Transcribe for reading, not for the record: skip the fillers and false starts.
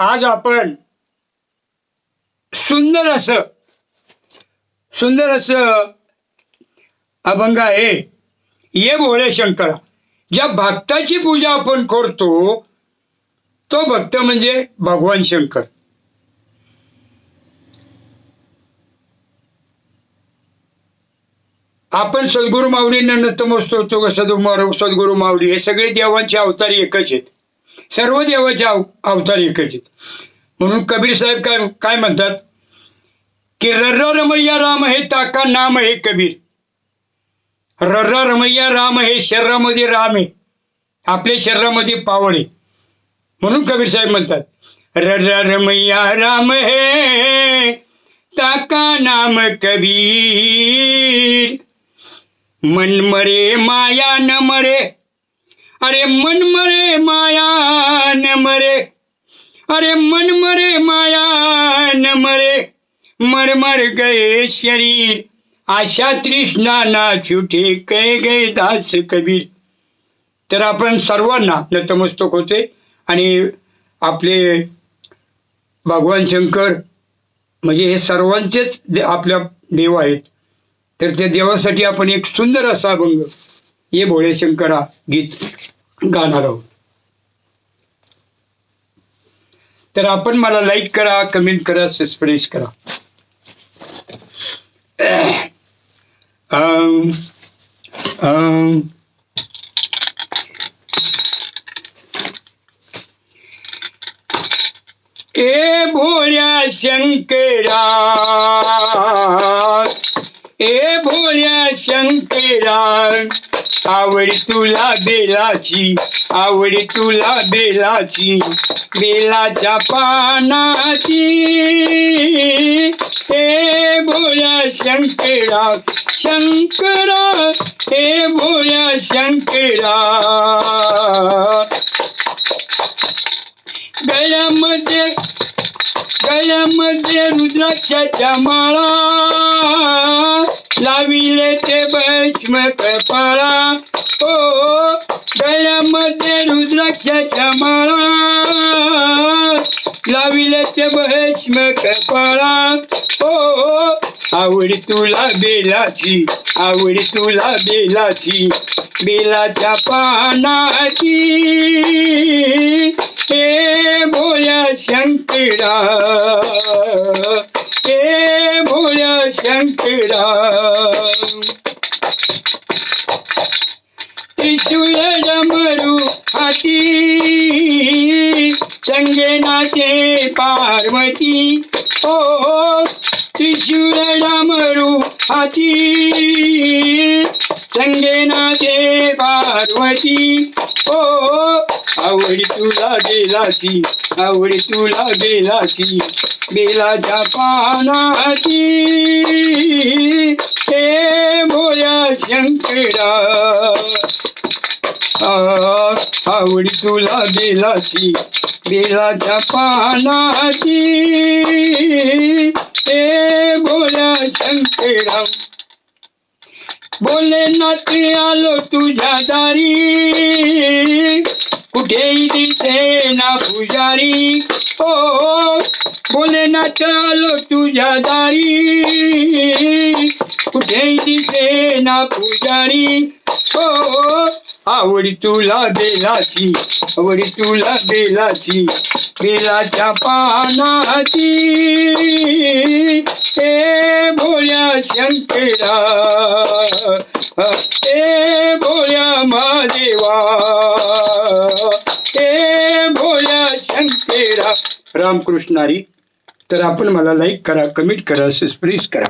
आज आपण सुंदर असं अभंग आहे. ये भोळे शंकरा. ज्या भक्ताची पूजा आपण करतो तो भक्त म्हणजे भगवान शंकर. आपण सद्गुरु माऊलींना नतमस्तक सद्गुरु माऊली हे सगळे देवांचे अवतार एकच आहेत. सर्व देवाचे अवतार एकच आहेत. म्हणून कबीर साहेब काय म्हणतात की रर्रा रमैया राम हे ताका नाम हे कबीर. रर्रा रमैया राम हे शरीरामध्ये राम आहे, आपल्या शरीरामध्ये पावड आहे. म्हणून कबीर साहेब म्हणतात रर्रा रमैया राम हे ताका नाम कबीर. मन मरे माया न मरे, अरे मन मरे माया न मरे, अरे मन मरे माया न मरे, मर मर गए शरीर आशा तृष्णा ना छुटे कहे गए दास कबीर. तर आपण सर्वांना नतमस्तक होते आणि आपले भगवान शंकर म्हणजे हे सर्वांचेच आपल्या देव आहेत. तर त्या देवासाठी आपण एक सुंदर असा अभंग ये भोळे शंकरा गीत गाणार आहोत. तर आपण मला लाईक करा, कमेंट करा, सबस्क्राईब करा. ए भोळ्या शंकरा, ए भोळ्या शंकरा, आवडी तुला बेलाची, आवडी तुला बेलाची, बेलाच्या पानाची. हे भोळ्या शंकरा, शंकरा, हे भोळ्या शंकरा. गळ्यामध्ये रुद्राक्षाच्या माळा, लाविले ते भस्म कपाळा. ओ गळ्यामध्ये रुद्राक्षाच्या माळा, लाविले ते भस्म कपाळा. ओ आवडी तुला बेलाची, आवडी तुला बेलाची, बेलाच्या पानाची. हे भोळ्या शंकरा, हे भोळ्या शंकरा. त्रिशूळ डमरू हाती, संगे नाचे पार्वती. ओ त्रिशूळ डमरू हाती, संगे नाचे पार्वती. ओ आवडी तुला बेलाची, आवडी तुला बेलाची, बेलाच्या पानाची. हे भोळ्या शंकरा, आवडी तुला बेलाची, बेलाच्या पानाची. हे भोळ्या शंकरा. भोलेनाथ आलो तुझ्या दारी, कुठेही दिसे ना पुजारी. ओ भोलेनाथ आलो तुझ्या दारी, कुठेही दिसे ना पुजारी. ओ आवडी तुला बेलाची, आवडी तुला बेलाची, बेलाच्या पानाची. हे भोळ्या शंकरा, हे भोळ्या महादेवा, हे भोळ्या शंकरा. रामकृष्णारी. तर आपण मला लाईक करा, कमेंट करा, सबस्क्राईब करा.